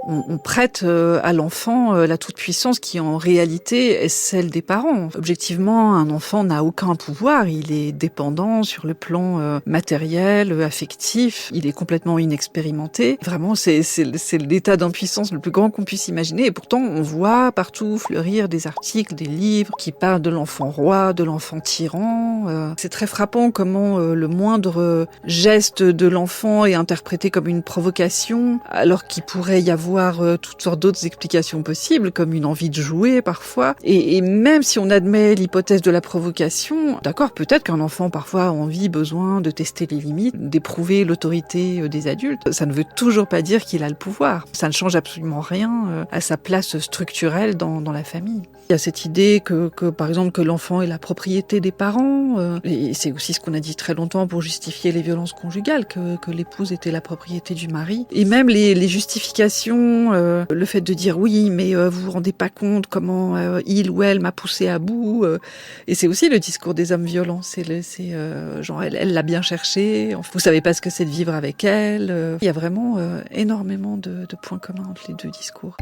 on prête à l'enfant la toute-puissance qui en réalité est celle des parents. Objectivement, un enfant n'a aucun pouvoir, il est dépendant sur le plan matériel, affectif, il est complètement inexpérimenté. Vraiment, c'est l'état d'impuissance le plus grand qu'on puisse imaginer. Et pourtant, on voit partout fleurir des articles, des livres qui parlent de l'enfant roi, de l'enfant tyran. C'est très frappant comment le moindre geste de l'enfant est interprété comme une provocation, alors qu'il pourrait y avoir toutes sortes d'autres explications possibles, comme une envie de jouer parfois. Et même si on admet l'hypothèse de la provocation, d'accord, peut-être qu'un enfant parfois a envie, besoin de tester les limites, d'éprouver l'autorité des adultes. Ça ne veut toujours pas dire qu'il a le pouvoir. Ça ne change absolument rien à sa place structurelle dans la famille. Il y a cette idée que par exemple, que l'enfant est la propriété des parents. Et c'est aussi ce qu'on a dit très longtemps pour justifier les violences conjugales, que l'épouse était la propriété du mari. Et même les justifications, le fait de dire oui, mais vous vous rendez pas compte comment il ou elle m'a poussé à bout. Et c'est aussi le discours des hommes violents. C'est genre elle l'a bien cherché. Vous savez pas ce que c'est de vivre avec elle. Il y a vraiment énormément de points communs entre les deux discours.